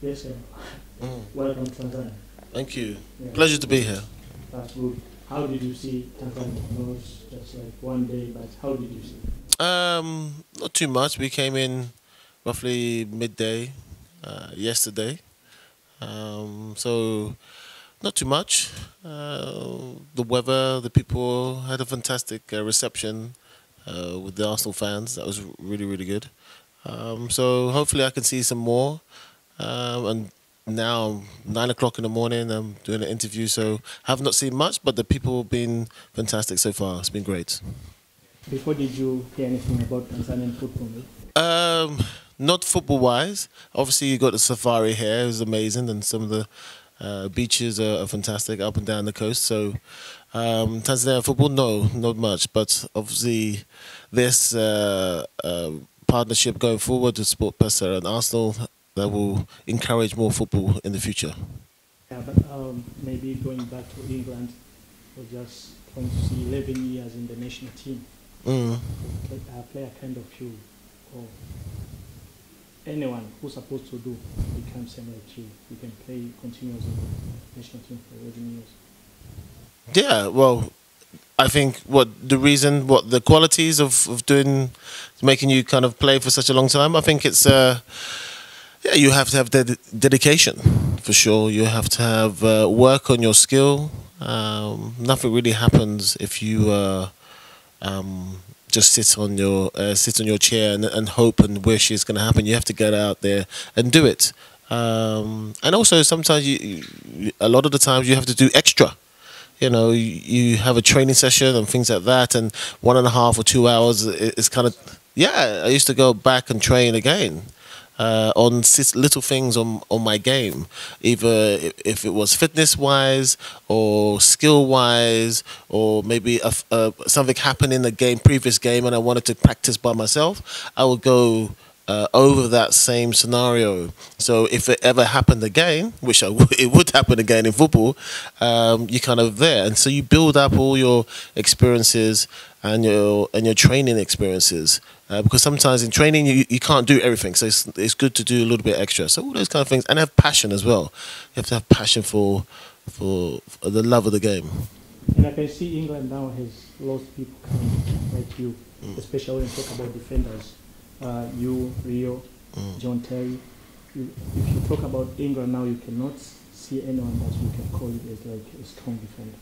Yes, sir. Welcome to Tanzania. Thank you. Yeah, Pleasure to be here. that's good. How did you see Tanzania? No, it's just like one day, but how did you see? Not too much. We came in roughly midday yesterday. So not too much. The weather, the people had a fantastic reception with the Arsenal fans. That was really, really good. So hopefully I can see some more. And now 9 o'clock in the morning, I'm doing an interview. So have not seen much, but the people have been fantastic so far. It's been great. Before, did you hear anything about Tanzanian football? Um, Not football wise. Obviously, you got the safari here, it was amazing, and some of the beaches are fantastic up and down the coast. So, Tanzania football, no, not much. But obviously, this partnership going forward with Sport Pesa and Arsenal that will encourage more football in the future. Yeah, but maybe going back to England, or just trying to see 11 years in the national team. Mm. A player kind of you, or anyone who's supposed to do become same like you can play continuously in the national team for 11 years. Yeah, well, I think what the qualities of doing, making you kind of play for such a long time. I think it's yeah, you have to have dedication for sure. You have to have work on your skill. Nothing really happens if you just sit on your chair and hope and wish it's going to happen. You have to get out there and do it. And also sometimes a lot of the times you have to do extra. You know, you have a training session and things like that, and 1.5 or 2 hours is kind of, yeah. I used to go back and train again on little things on my game, either if it was fitness wise or skill wise, or maybe something happened in the previous game, and I wanted to practice by myself. I would go over that same scenario. So if it ever happened again, which it would happen again in football, you're kind of there, and so you build up all your experiences and your training experiences. Because sometimes in training you can't do everything, so it's good to do a little bit extra. So all those kind of things, and have passion as well. You have to have passion for the love of the game. And I can see England now has lost people coming like you, especially when you talk about defenders. You, Rio, John Terry. If you talk about England now, you cannot see anyone that you can call it as like a strong defender.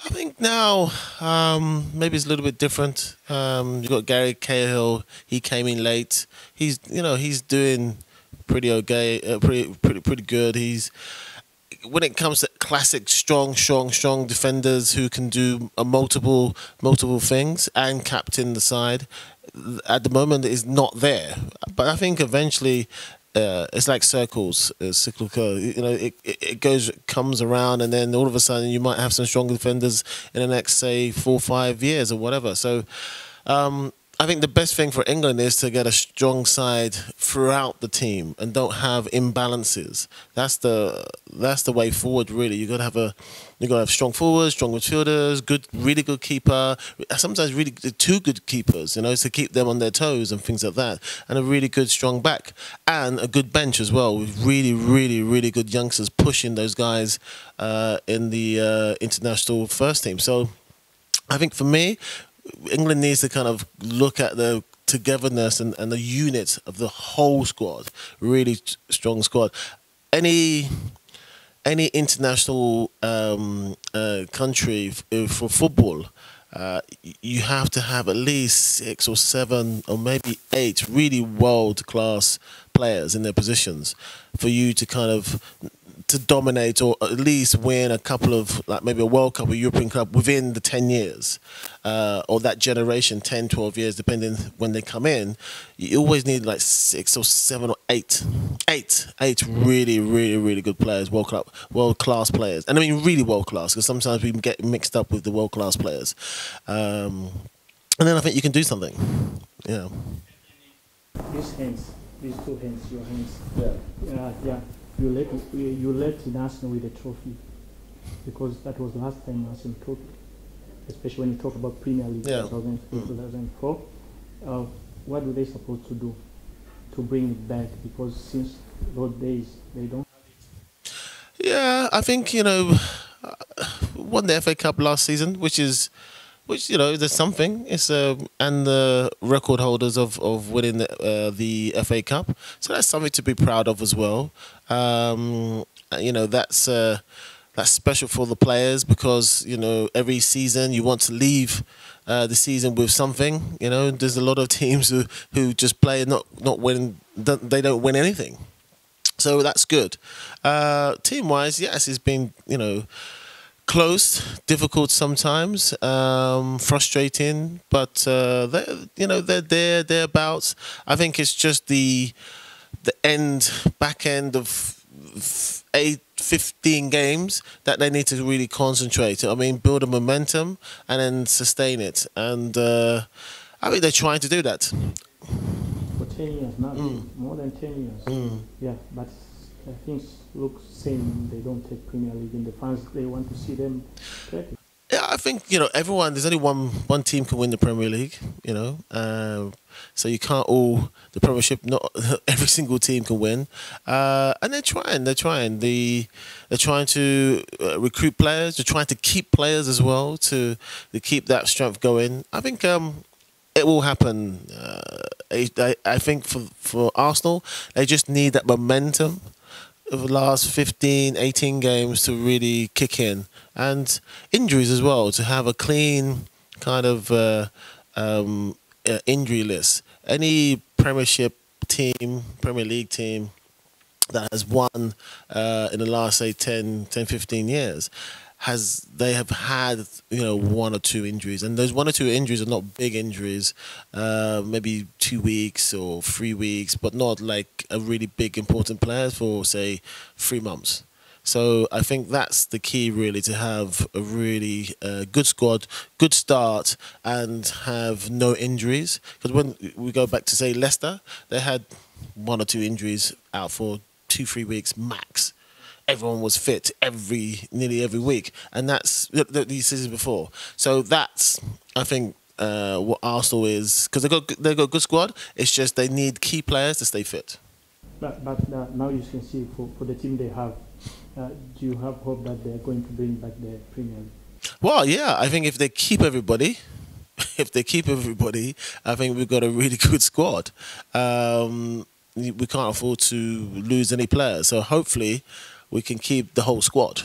I think now maybe it's a little bit different. You got Gary Cahil. He came in late. He's doing pretty okay, pretty good. He's when it comes to classic strong defenders who can do multiple things and captain the side. At the moment, is not there. But I think eventually. It's like circles, cyclical. You know, it comes around, and then all of a sudden you might have some strong defenders in the next, say, 4 or 5 years or whatever. So, I think the best thing for England is to get a strong side throughout the team and don't have imbalances. That's the way forward. Really, you got to have strong forwards, strong midfielders, really good keeper. Sometimes really two good keepers, you know, to keep them on their toes and things like that. And a really good strong back and a good bench as well, with really good youngsters pushing those guys in the international first team. So I think for me, England needs to kind of look at the togetherness and the unit of the whole squad. Really strong squad. Any international country for football, you have to have at least 6 or 7 or maybe 8 really world class players in their positions for you to kind of to dominate or at least win a couple of, like maybe a World Cup or European Cup within the 10 years or that generation, 10, 12 years, depending when they come in. You always need like 6 or 7 or 8 really good players, world class players. And I mean really world class, because sometimes we get mixed up with the world class players. And then I think you can do something. Yeah. These hands, these two hands, your hands. Yeah. Yeah. You left in Arsenal with a trophy, because that was the last time Arsenal took it, especially when you talk about Premier League, 2003, 2004. What were they supposed to do? to bring it back, because since those days they don't. Yeah, I think, won the FA Cup last season, which there's something. It's and the record holders of winning the FA Cup, so that's something to be proud of as well. That's special for the players, because every season you want to leave the season with something. There's a lot of teams who just play and not win. They don't win anything. So that's good. Team-wise, yes, it's been close, difficult sometimes, frustrating, but they're thereabouts. I think it's just the back end of 15 games that they need to really concentrate. I mean, build a momentum and then sustain it. And I think they're trying to do that. For 10 years now, more than 10 years. Yeah, but things look same. They don't take Premier League, and the fans, they want to see them get it. Yeah, I think everyone. There's only one team can win the Premier League. So you can't the Premiership. Not every single team can win. And they're trying. They're trying to recruit players. They're trying to keep players as well to keep that strength going. I think it will happen. I think for Arsenal, they just need that momentum of the last 15, 18 games to really kick in. And injuries as well, to have a clean kind of injury list. Any Premiership team, Premier League team that has won in the last, say, 10, 15 years, they have had one or two injuries, and those one or two injuries are not big injuries, maybe 2 weeks or 3 weeks, but not like a really big important player for, say, 3 months. So I think that's the key, really, to have a really good squad, good start, and have no injuries. Because when we go back to, say, Leicester, they had 1 or 2 injuries out for 2-3 weeks max. Everyone was fit nearly every week, and that's these seasons before. So that's, I think, what Arsenal is, because they got a good squad. It's just they need key players to stay fit. But now you can see for the team they have, do you have hope that they're going to bring back the Premier League? Well, yeah, I think if they keep everybody, I think we've got a really good squad. We can't afford to lose any players, so hopefully we can keep the whole squad.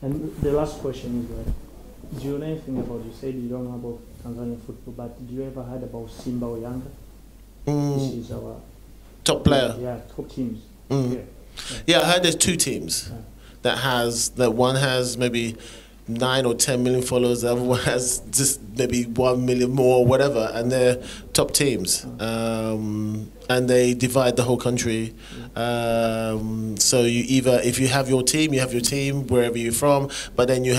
And the last question is, do you know anything about, you said you don't know about Tanzanian football, but did you ever heard about Simba or Yanga? This is our top player. Yeah, top teams. Yeah, I heard there's 2 teams that one has maybe 9 or 10 million followers, the other one has just maybe 1 million more or whatever, and they're top teams. And they divide the whole country. So if you have your team wherever you're from, but then you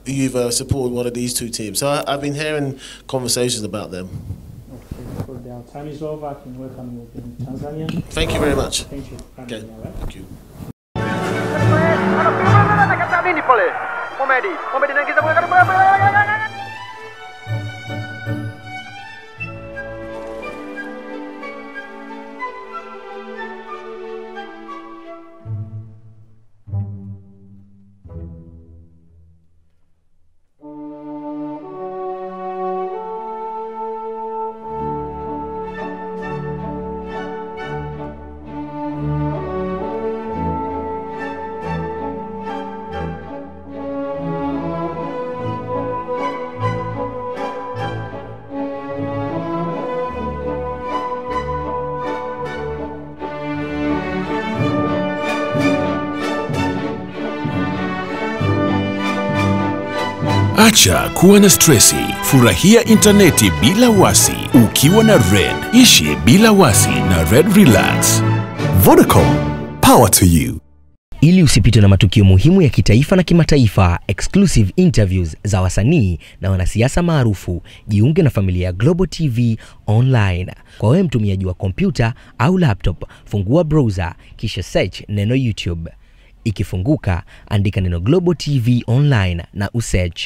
either support one of these 2 teams. So I've been hearing conversations about them. Okay, so our time is over. I can welcome you in Tanzania. Thank you very much. Thank you. Okay. Thank you. Acha kuwa na stresi, furahia interneti bila wasi. Ukiwa na Red, ishi bila wasi na Red Relax. Vodacom, power to you. Ili usipitwe na matukio muhimu ya kitaifa na kimataifa, exclusive interviews za wasanii na wanasiasa maarufu, jiunge na familia ya Global TV Online. Kwa wewe mtumiaji wa kompyuta au laptop, fungua browser kisha search neno YouTube. Ikifunguka, andika neno Global TV Online na usearch.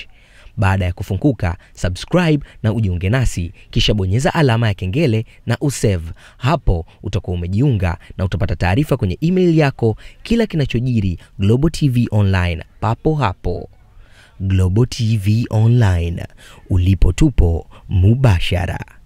Baada ya kufunguka, subscribe na ujiunge nasi, kisha bonyeza alama ya kengele na usave. Hapo utakuwa umejiunga na utapata taarifa kwenye email yako kila kinachojiri Global TV Online papo hapo. Global TV Online, ulipo tupo mubashara.